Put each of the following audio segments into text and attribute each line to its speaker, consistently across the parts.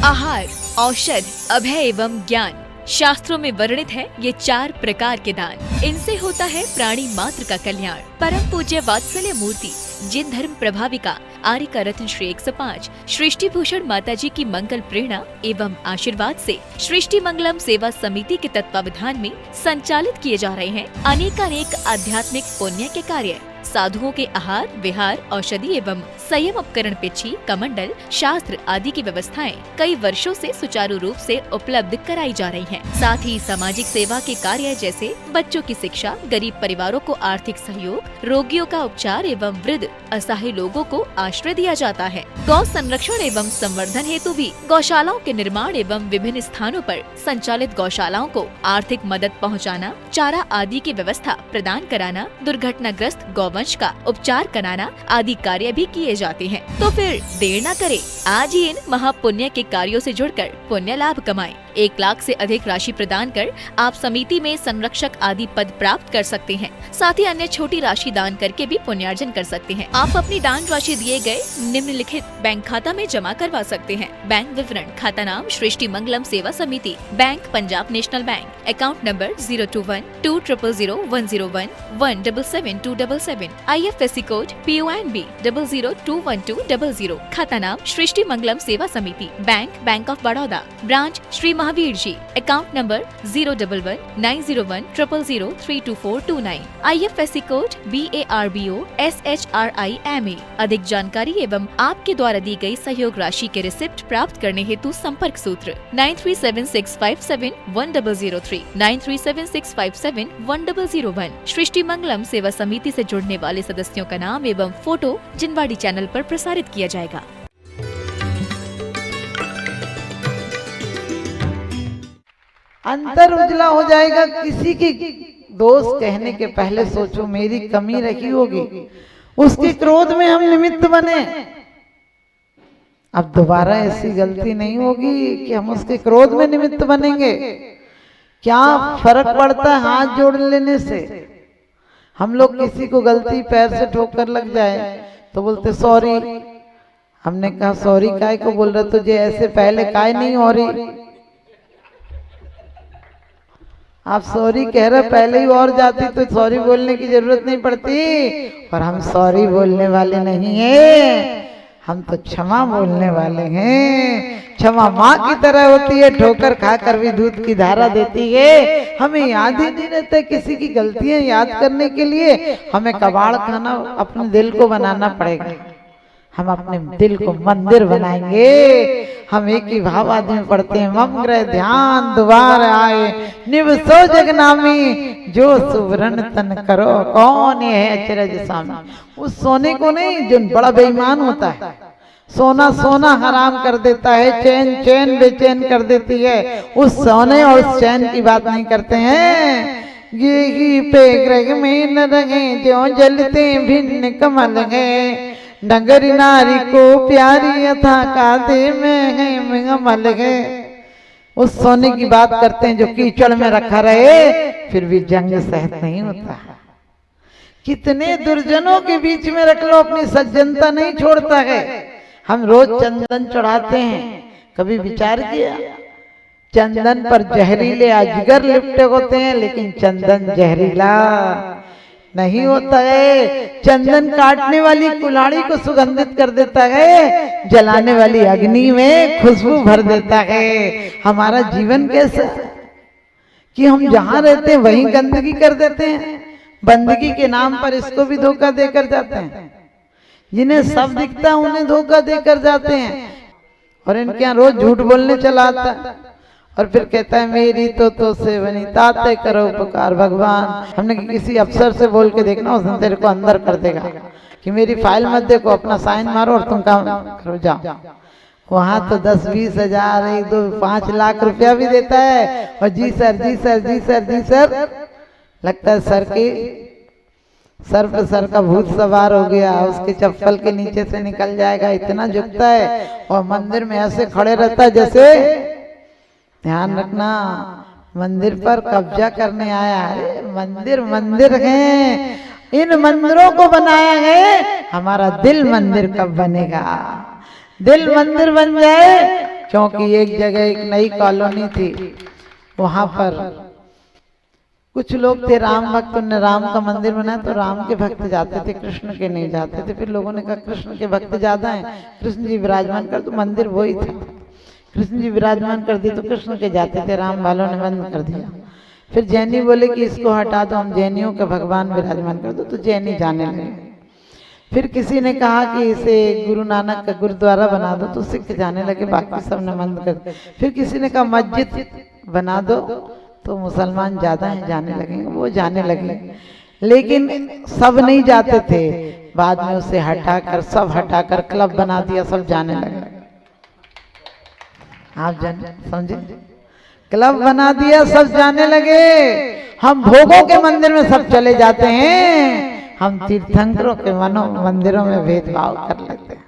Speaker 1: आहार, औषध, अभय एवं ज्ञान। शास्त्रों में वर्णित है ये 4 प्रकार के दान। इनसे होता है प्राणी मात्र का कल्याण। परम पूज्य वात्सल्य मूर्ति जिन धर्म प्रभाविका आर्यका रत्न श्री 105 सृष्टि भूषण माता जी की मंगल प्रेरणा एवं आशीर्वाद से सृष्टि मंगलम सेवा समिति के तत्वावधान में संचालित किए जा रहे हैं अनेकानेक आध्यात्मिक पुण्य के कार्य। साधुओं के आहार, विहार, औषधि एवं संयम उपकरण, पिछी, कमंडल, शास्त्र आदि की व्यवस्थाएं कई वर्षों से सुचारू रूप से उपलब्ध कराई जा रही हैं। साथ ही सामाजिक सेवा के कार्य जैसे बच्चों की शिक्षा, गरीब परिवारों को आर्थिक सहयोग, रोगियों का उपचार एवं वृद्ध असहाय लोगों को आश्रय दिया जाता है। गौ संरक्षण एवं संवर्धन हेतु भी गौशालाओं के निर्माण एवं विभिन्न स्थानों पर संचालित गौशालाओं को आर्थिक मदद पहुँचाना, चारा आदि की व्यवस्था प्रदान कराना, दुर्घटनाग्रस्त गौवंश का उपचार कराना आदि कार्य भी किए जाते हैं। तो फिर देर न करें, आज ही इन महापुण्य के कार्यों से जुड़कर पुण्य लाभ कमाएं। 1 लाख से अधिक राशि प्रदान कर आप समिति में संरक्षक आदि पद प्राप्त कर सकते हैं। साथ ही अन्य छोटी राशि दान करके भी पुण्यार्जन कर सकते हैं। आप अपनी दान राशि दिए गए निम्नलिखित बैंक खाता में जमा करवा सकते हैं। बैंक विवरण: खाता नाम Srishti Mangalam Seva Samiti, bank Punjab national bank, account number 021-200-101-177-277, IFSC code PONB 0021200। खाता नाम Srishti Mangalam Seva Samiti, bank bank of Baroda, branch Shri Mahavir ji, account number 011-901-000-32429, IFSC code BARBO SHRIMA। अधिक जानकारी एवं आपके द्वारा दी गई सहयोग राशि के रिसिप्ट प्राप्त करने हेतु संपर्क सूत्र 9376571003, 9376571001। सृष्टि मंगलम सेवा समिति से जुड़ने वाले सदस्यों का नाम एवं फोटो जिनवाड़ी चैनल पर प्रसारित किया जाएगा।
Speaker 2: अंतर उजला हो जाएगा। किसी की दोष कहने के पहले सोचो मेरी कमी रखी होगी, उसके क्रोध में हम निमित्त बने। अब दोबारा ऐसी गलती नहीं होगी कि हम उसके क्रोध में निमित्त बनेंगे। क्या फर्क पड़ता है हाथ जोड़ लेने से? हम लोग किसी को गलती पैर से ठोकर लग जाए तो बोलते सॉरी। हमने कहा सॉरी काय को बोल रहा, तुझे ऐसे पहले काय नहीं हो रही? आप सॉरी कह रहे, पहले ही और जाती तो सॉरी बोलने की जरूरत नहीं पड़ती। पर हम सॉरी बोलने वाले नहीं हैं, हम तो क्षमा बोलने वाले हैं। क्षमा माँ की तरह होती है, ठोकर खाकर भी दूध की धारा देती है। हमें याद ही नहीं रहता किसी की गलतियां याद करने के लिए हमें कबाड़ खाना अपने दिल को बनाना पड़ेगा। हम अपने दिल को मंदिर बनाएंगे। हम एक ही भाव आदमी पढ़ते हैं, मम ग्रह ध्यान द्वार आए निवसो जगनामी, जो सुवर्ण तन करो कौन है अचरज स्वामी। उस सोने को नहीं जो बड़ा बेईमान होता है, सोना सोना हराम कर देता है, चैन चैन बेचैन कर देती है। उस सोने और उस चैन की बात नहीं करते हैं। ये पे ग्रह में न रहे जो जलते भिन्न कमल है, नगरी नारी को प्यारी यथा कादे में है अमल है। उस सोने की बात करते हैं जो कीचड़ में रखा रहे फिर भी जंग सहत नहीं होता। कितने दुर्जनों के बीच में रख लो अपनी सज्जनता नहीं छोड़ता है। हम रोज चंदन चढ़ाते हैं, कभी विचार किया? चंदन पर जहरीले अजगर लिपटे होते हैं लेकिन चंदन जहरीला नहीं होता है। चंदन काटने वाली कुल्हाड़ी को सुगंधित कर देता है, जलाने वाली अग्नि में खुशबू भर देता है। हमारा जीवन कैसा कि हम जहां रहते हैं वहीं गंदगी कर देते हैं। बंदगी के नाम पर इसको भी धोखा देकर जाते हैं, जिन्हें सब दिखता है उन्हें धोखा देकर जाते हैं। और इनके यहाँ रोज झूठ बोलने चला आता है और फिर कहता है मेरी तो से बनी ताते करो उपकार भगवान। हमने किसी अफसर से बोल के देखना, उसने तेरे को अंदर कर देगा कि मेरी फाइल मत देखो, अपना साइन मारो और तुम काम करो जाओ। वहां तो 10-20 हजार 1-2-5 लाख रुपया भी देता है और जी सर जी सर जी सर जी सर। लगता है सर के सर पे सर का भूत सवार हो गया, उसके चप्पल के नीचे से निकल जाएगा, इतना झुकता है। और मंदिर में ऐसे खड़े रहता है जैसे, ध्यान रखना, मंदिर पर कब्जा करने आया है। मंदिर मंदिर है, इन मंदिरों को बनाया है। हमारा दिल मंदिर कब बनेगा? दिल मंदिर बन जाए क्योंकि एक जगह एक नई कॉलोनी थी, वहां पर कुछ लोग थे राम भक्त, उन्होंने राम का मंदिर बनाया तो राम के भक्त जाते थे, कृष्ण के नहीं जाते थे। फिर लोगों ने कहा कृष्ण के भक्त ज्यादा हैं, कृष्ण जी विराजमान कर, तो मंदिर वही था, कृष्ण जी विराजमान कर दिए तो कृष्ण के जाते थे, राम वालों ने बंद कर दिया। फिर जैनी बोले कि इसको हटा दो, हम जैनियों के भगवान विराजमान कर दो, तो जैनी जाने लगे। फिर किसी ने कहा कि इसे गुरु नानक का गुरुद्वारा बना दो, तो सिख जाने लगे, बाकी सब ने बंद कर दिया। फिर किसी ने कहा मस्जिद बना दो, तो मुसलमान ज्यादा हैं जाने लगेंगे, वो जाने लगे। लेकिन सब नहीं जाते थे, बाद में उसे हटाकर, सब हटाकर क्लब बना दिया, सब जाने लगे। आप जाने समझे, क्लब बना दिया, सब जाने लगे। हम भोगों के मंदिर में सब चले जाते हैं, हम तीर्थंकरों के मंदिरों में भेदभाव कर लेते हैं।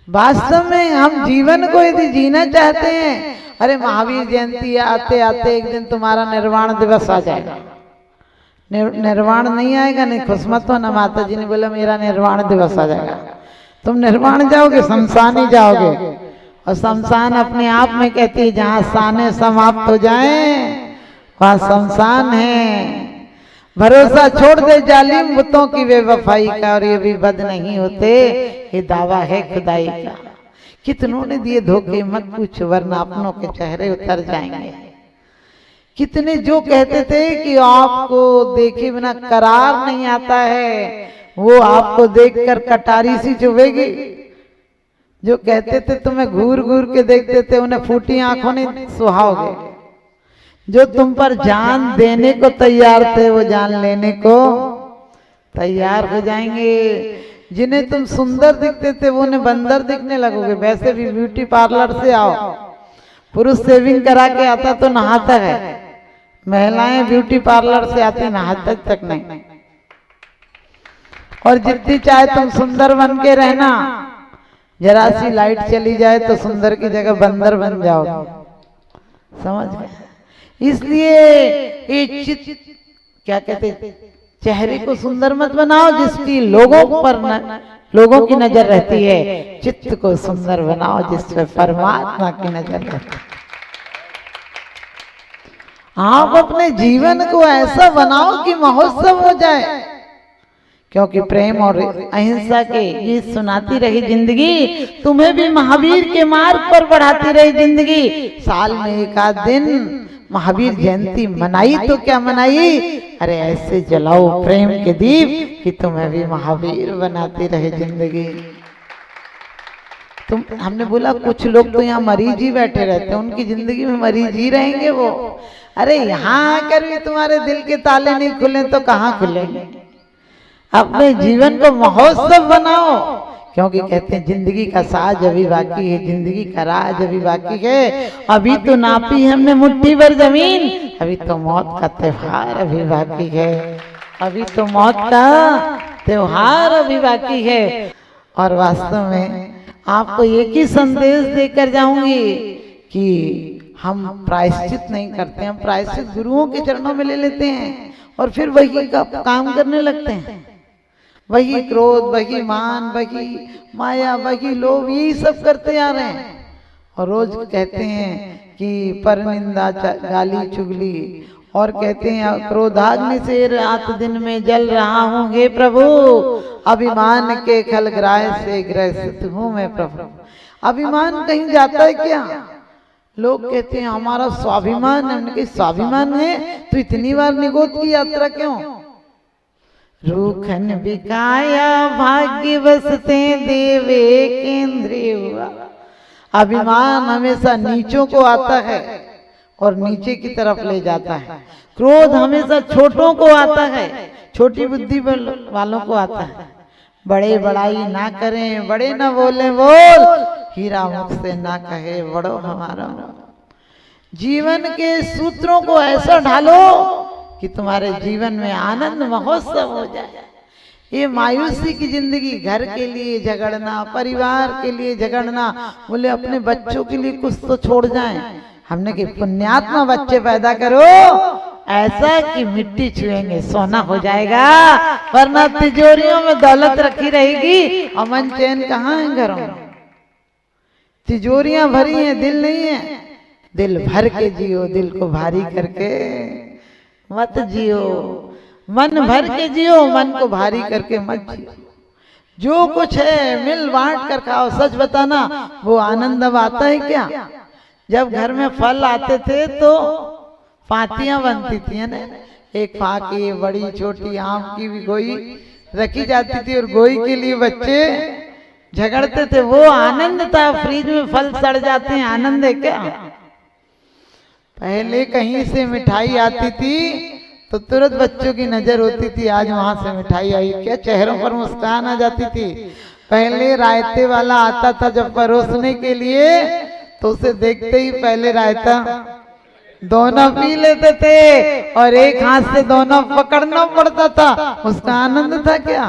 Speaker 2: वास्तव में हम जीवन को यदि जीना चाहते हैं, अरे महावीर जयंती आते आते एक दिन तुम्हारा निर्वाण दिवस आ जाएगा। निर्वाण नहीं आएगा, नहीं खुश मत हो ना। माता जी ने बोला मेरा निर्वाण दिवस आ जाएगा, तुम निर्वाण जाओगे, शमशान ही जाओगे। और शमशान अपने आप में कहती है जहाँ साने समाप्त हो जाएं वहाँ शमशान है। भरोसा छोड़ दे जालिम बुतों की बेवफाई का, और ये भी बद नहीं होते, ये दावा है खुदाई का। कितनों ने दिए धोखे मत पूछ, वरना अपनों के चेहरे उतर जाएंगे। कितने जो कहते थे कि आपको देखे बिना करार नहीं आता है, वो आपको देखकर कटारी सी चुभेगी। जो कहते थे तुम्हें घूर घूर के देखते थे, उन्हें फूटी आंखों ने सुहाओगे। जो तुम पर जान देने को तैयार थे, वो जान लेने को तैयार हो जाएंगे। जिन्हें तुम सुंदर दिखते थे, वो उन्हें बंदर दिखने लगोगे। वैसे भी ब्यूटी पार्लर से आओ, पुरुष शेविंग करा के आता तो नहाता है, महिलाएं ब्यूटी पार्लर से आती नहाते तक नहीं। और जितनी चाहे तुम सुंदर बन के रहना, जरा सी लाइट चली जाए तो सुंदर की जगह बंदर बन जाओगे। समझ गए? इसलिए ये क्या कहते, चेहरे को सुंदर मत बनाओ जिसकी लोगों पर लोगों की नजर रहती है, चित्त को सुंदर बनाओ जिसपे परमात्मा की नजर रहती है। आप अपने जीवन को ऐसा बनाओ कि महोत्सव हो जाए, क्योंकि प्रेम और अहिंसा के गीत सुनाती रही जिंदगी, तुम्हें भी महावीर के मार्ग पर बढ़ाती रही जिंदगी। साल में एक आध दिन महावीर जयंती मनाई तो क्या मनाई, अरे ऐसे जलाओ प्रेम के दीप कि तुम्हें भी महावीर बनाती रहे जिंदगी। तुम हमने बोला कुछ लोग तो यहाँ मरीज ही बैठे रहते हैं, उनकी जिंदगी में मरीज ही रहेंगे वो। अरे यहाँ आकर भी तुम्हारे दिल के ताले नहीं खुले तो कहाँ खुलेंगे। अपने जीवन को महोत्सव बनाओ, क्योंकि कहते हैं जिंदगी का साज अभी बाकी है, जिंदगी का राज अभी बाकी है। अभी तो नापी हमने मुट्ठी भर जमीन, अभी तो मौत का त्योहार अभी बाकी है, अभी तो मौत का त्योहार अभी बाकी है। और वास्तव में आपको एक ही संदेश देकर जाऊंगी कि हम प्रायश्चित नहीं करते, हम प्रायश्चित गुरुओं के चरणों में ले लेते हैं और फिर वही का काम करने लगते हैं। वही क्रोध, वही मान, वही माया, वही लोभ, यही सब करते आ रहे हैं। और रोज कहते हैं कि परनिंदा गाली चुगली, और कहते हैं क्रोधाग्नि से रात दिन में जल रहा हूँ हे प्रभु, अभिमान के खलग्राह से ग्रसित हूँ मैं प्रभु। अभिमान कहीं जाता है क्या? लोग कहते हैं हमारा स्वाभिमान है। हमने कहा स्वाभिमान है तो इतनी बार निगोद की यात्रा क्यों? रूखन बिकाया भाग्य बसते देवे केंद्रीय हुआ। अभिमान हमेशा नीचों को आता है और नीचे की तरफ ले जाता है। क्रोध हमेशा छोटों को आता है, छोटी बुद्धि वालों को आता है। बड़े बड़ाई ना करें, बड़े ना बोले बोल, हीरा मुख से ना कहे बड़ो हमारा। जीवन के सूत्रों को ऐसा ढालो कि तुम्हारे जीवन में आनंद महोत्सव हो जाए। ये मायूसी की जिंदगी, घर के लिए झगड़ना, परिवार के लिए झगड़ना, बोले अपने बच्चों के लिए कुछ तो छोड़ जाएं। हमने कि पुण्यात्मा बच्चे पैदा करो ऐसा कि मिट्टी छुएंगे सोना हो जाएगा, वरना तिजोरियों में दौलत रखी रहेगी, अमन चैन कहाँ है घरों में। तिजोरियां भरी हैं, दिल नहीं है। दिल भर के जियो, दिल को भारी करके मत जियो। मन भर के जियो, मन को भारी करके मत जियो। जो कुछ है मिल बांट कर खाओ। सच बताना, वो आनंद अब आता है क्या? जब घर में फल आते थे तो पातियां बनती थी ना, एक फाकी बड़ी छोटी आम की भी गोई रखी जाती थी और गोई के लिए बच्चे झगड़ते थे। वो आनंद था। फ्रिज में फल सड़ जाते हैं, आनंद है क्या? पहले कहीं से मिठाई आती थी तो तुरंत बच्चों की नजर होती थी, आज वहां से मिठाई आई क्या, चेहरों पर मुस्कान आ जाती थी। पहले रायते वाला आता था जब परोसने के लिए, तो उसे देखते ही पहले रायता दोनों पी लेते थे और एक हाथ से दोनों पकड़ना पड़ता था। उसका आनंद था क्या?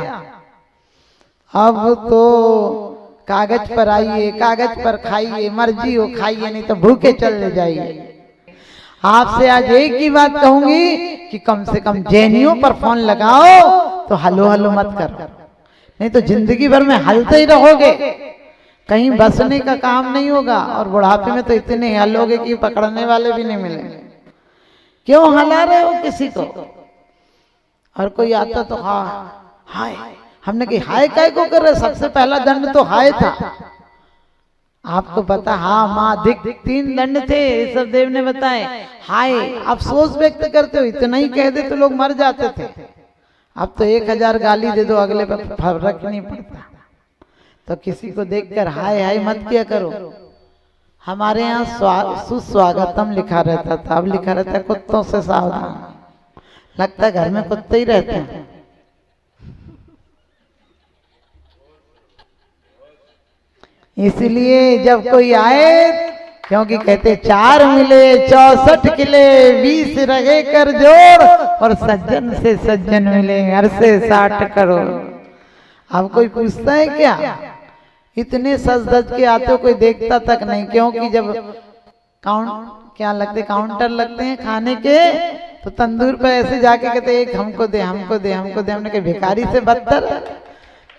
Speaker 2: अब तो कागज पर आइए, कागज पर खाइए, मर्जी हो खाइए, नहीं तो भूखे चले जाइए। आपसे आज एक ही बात कहूंगी कि कम से कम जैनियों पर फोन लगाओ तो हलो हलो मत करो, नहीं तो जिंदगी भर में हलते ही रहोगे, कहीं बसने का काम नहीं होगा। और बुढ़ापे में तो इतने हलोगे कि पकड़ने वाले भी नहीं मिलेंगे। क्यों हला रहे हो किसी को? और कोई आता तो हाय, हमने कही हाय काय को कर रहे? सबसे पहला दंड तो हाय था। आपको पता, हाँ माँ दिख 3 दंड थे ऋषभ देव ने बताए। हाय अफसोस व्यक्त करते हो, इतना ही कह दे तो लोग मर जाते थे। अब तो 1000 गाली दे दो, अगले पर फर्क नहीं पड़ता। तो किसी को देखकर हाय हाय मत किया करो। हमारे यहाँ सुस्वागतम लिखा रहता था, अब लिखा रहता है कुत्तों से सावधान। लगता है घर में कुत्ते ही रहते हैं। इसलिए जब कोई आए, क्योंकि कहते 4 मिले 64 किले, 20 रगे कर जोड़, और सज्जन से सज्जन मिले घर से 60 करोड़। अब कोई पूछता है क्या? इतने सज धज के आते हो, कोई देखता तक नहीं। क्योंकि जब काउंटर लगते हैं खाने के, तो तंदूर पर ऐसे जाके कहते एक हमको दे, हमको दे, हमको दे। हमने कहा भिखारी से बदतर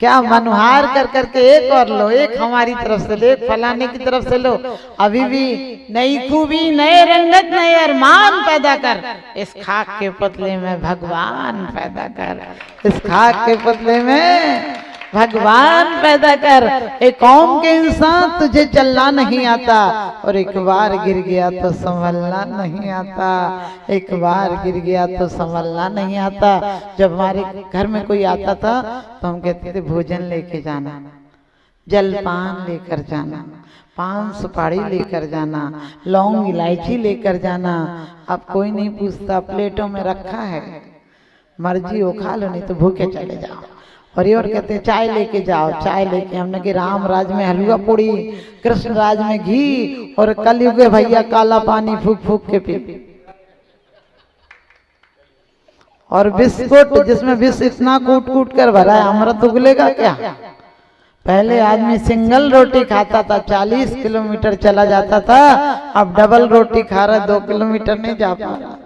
Speaker 2: क्या, मनुहार कर करके एक और लो, एक हमारी तरफ से लो, एक फलाने की तरफ से लो। अभी भी नई खूबी, नए रंगत, नए अरमान पैदा कर। इस खाक के पुतले में भगवान पैदा कर, इस खाक के पुतले में भगवान पैदा कर। एक कौम के इंसान तुझे चलना नहीं आता, और एक बार गिर गया तो संभलना नहीं आता, एक बार गिर गया तो संभलना नहीं आता। जब हमारे घर में कोई आता था तो हम कहते थे भोजन लेके जाना, जलपान लेकर जाना, पान सुपारी लेकर जाना, लौंग इलायची लेकर जाना। अब कोई नहीं पूछता, प्लेटों में रखा है, मर्जी हो खा लो, नहीं तो भूखे चले जाओ। और ये और कहते हैं चाय लेके जाओ, चाय लेके। हमने कि राम राज में हलवा पूड़ी, कृष्ण राज में घी, और कलयुग में भैया काला पानी फूक फूक के पी। और बिस्कुट जिसमें विष इतना कूट कूट कर भरा है, अमृत उगलेगा क्या? पहले आदमी सिंगल रोटी खाता था, 40 किलोमीटर चला जाता था। अब डबल रोटी खा रहा, 2 किलोमीटर नहीं जा पा रहा।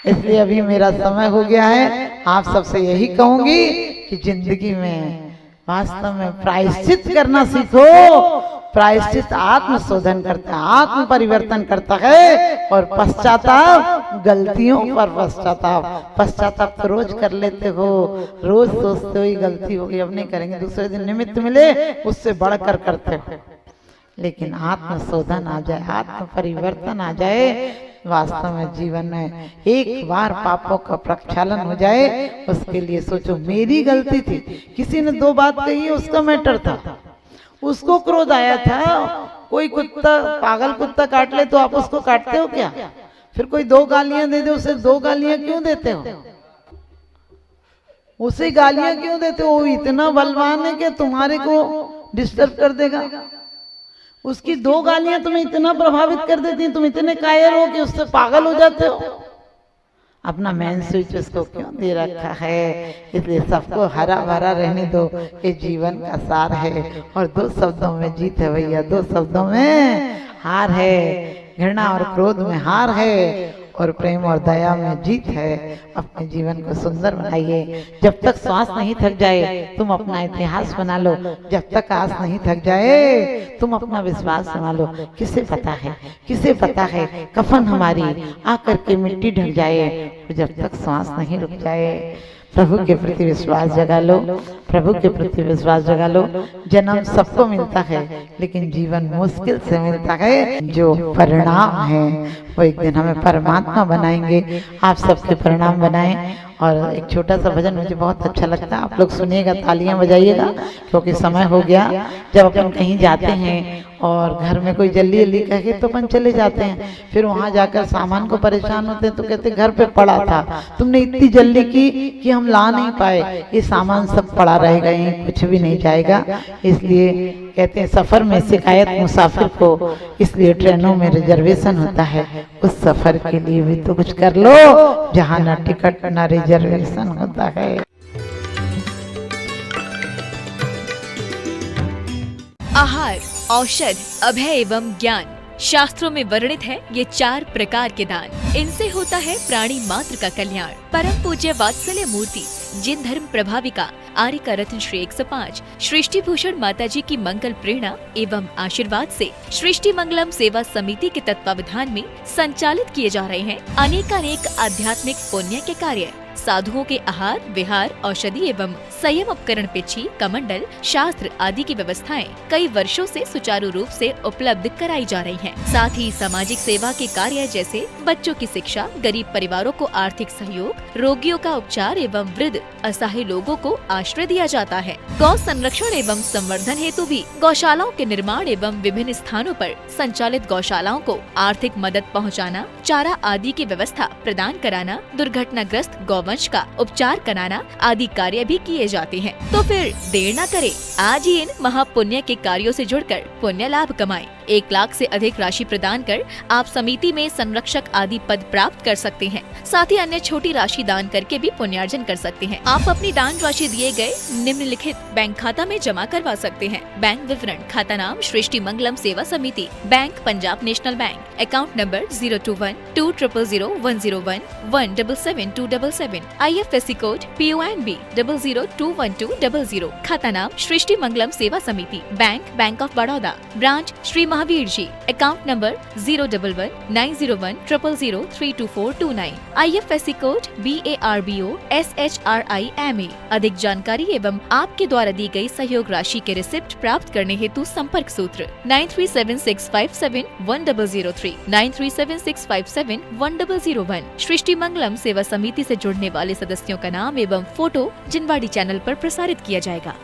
Speaker 2: इसलिए अभी मेरा समय हो गया है। आप सबसे यही कहूंगी कि जिंदगी में वास्तव में प्रायश्चित करना सीखो। प्रायश्चित आत्म शोधन करता है, आत्म परिवर्तन करता है। और पश्चाताप, गलतियों पर पश्चाताप तो रोज कर लेते हो, रोज सोचते हो ये गलती हो गई, अब नहीं करेंगे, दूसरे दिन निमित्त मिले उससे बढ़कर करते हो। लेकिन आत्म शोधन आ जाए, आत्म परिवर्तन आ जाए, वास्तव में जीवन में एक बार पापों का प्रक्षालन हो जाए। उसके लिए सोचो मेरी गलती थी, किसी ने 2 बात कही, उसका मैटर था, उसको क्रोध आया था। कोई कुत्ता, पागल कुत्ता काट ले तो आप उसको काटते हो क्या? फिर कोई 2 गालियां दे दे, उसे 2 गालियां क्यों देते हो? उसे गालियां क्यों देते हो? वो इतना बलवान है कि तुम्हारे को डिस्टर्ब कर देगा। उसकी 2 गालियां तुम्हें इतना प्रभावित कर देती हैं, तुम इतने कायर हो कि उससे पागल हो जाते हो। अपना मेन स्विच उसको क्यों दे रखा है? इसलिए सबको हरा भरा रहने दो, ये जीवन का सार है। और 2 शब्दों में जीत है भैया, 2 शब्दों में हार है। घृणा और क्रोध में हार है, और प्रेम और दया में जीत है। अपने जीवन को सुंदर बनाइए। जब तक श्वास नहीं थक जाए तुम अपना इतिहास बना लो। जब तक आस नहीं थक जाए तुम अपना विश्वास संभालो। किसे पता है कफन हमारी आकर के मिट्टी ढक जाए, और जब तक श्वास नहीं रुक जाए। प्रभु के प्रति विश्वास जगा लो, प्रभु के प्रति विश्वास जगा लो। जन्म सबको मिलता है लेकिन जीवन मुश्किल से मिलता है। जो परिणाम है वो एक दिन हमें परमात्मा बनाएंगे। आप सबके परिणाम बनाएं। और एक छोटा सा भजन मुझे बहुत अच्छा लगता है, आप लोग सुनिएगा, तालियां बजाइएगा, क्योंकि समय हो गया। जब अपन कहीं जाते हैं और घर में कोई जल्दी कहे तो अपन चले जाते हैं, फिर वहां जाकर सामान को परेशान होते हैं तो कहते घर पे पड़ा था, तुमने इतनी जल्दी की कि हम ला नहीं पाए, ये सामान सब पड़ा रहेगा, यहीं कुछ भी नहीं जाएगा। इसलिए कहते हैं सफर में शिकायत मुसाफिर को, इसलिए ट्रेनों में रिजर्वेशन होता है। उस सफर के लिए भी तो कुछ कर लो जहाँ न टिकट न रिजर्वेशन होता है।
Speaker 1: आहार, औषध, अभय एवं ज्ञान। शास्त्रों में वर्णित है ये 4 प्रकार के दान। इनसे होता है प्राणी मात्र का कल्याण। परम पूज्य वात्सल्य मूर्ति जिन धर्म प्रभाविका आर्यका रत्न श्री 105 सृष्टि भूषण माता जी की मंगल प्रेरणा एवं आशीर्वाद से सृष्टि मंगलम सेवा समिति के तत्वावधान में संचालित किए जा रहे हैं अनेकानेक आध्यात्मिक पुण्य के कार्य। साधुओं के आहार, विहार, औषधि एवं संयम उपकरण, पिछी, कमंडल, शास्त्र आदि की व्यवस्थाएं कई वर्षों से सुचारू रूप से उपलब्ध कराई जा रही हैं। साथ ही सामाजिक सेवा के कार्य जैसे बच्चों की शिक्षा, गरीब परिवारों को आर्थिक सहयोग, रोगियों का उपचार एवं वृद्ध असहाय लोगों को आश्रय दिया जाता है। गौ संरक्षण एवं संवर्धन हेतु भी गौशालाओं के निर्माण एवं विभिन्न स्थानों पर संचालित गौशालाओं को आर्थिक मदद पहुँचाना, चारा आदि की व्यवस्था प्रदान कराना, दुर्घटनाग्रस्त गौवंश का उपचार कराना आदि कार्य भी किए जाते हैं। तो फिर देर न करें, आज ही इन महापुण्य के कार्यों से जुड़कर पुण्य लाभ कमाएं। 1 लाख से अधिक राशि प्रदान कर आप समिति में संरक्षक आदि पद प्राप्त कर सकते हैं। साथ ही अन्य छोटी राशि दान करके भी पुण्यार्जन कर सकते हैं। आप अपनी दान राशि दिए गए निम्नलिखित बैंक खाता में जमा करवा सकते हैं। बैंक विवरण: खाता नाम Srishti Mangalam Seva Samiti, bank Punjab national bank, account number 021-2001-177-277, IFSC code PONB 0021200। खाता नाम Srishti Mangalam Seva Samiti, bank of Baroda, branch Shri Mahavir ji, account number 011-901-000-32429, IFSC code BARBO SHRIMA। अधिक जानकारी एवं आपके द्वारा दी गई सहयोग राशि के रिसिप्ट प्राप्त करने हेतु संपर्क सूत्र 9376571003, 9376571001। सृष्टि मंगलम सेवा समिति से जुड़ने वाले सदस्यों का नाम एवं फोटो जिनवाड़ी चैनल पर प्रसारित किया जाएगा।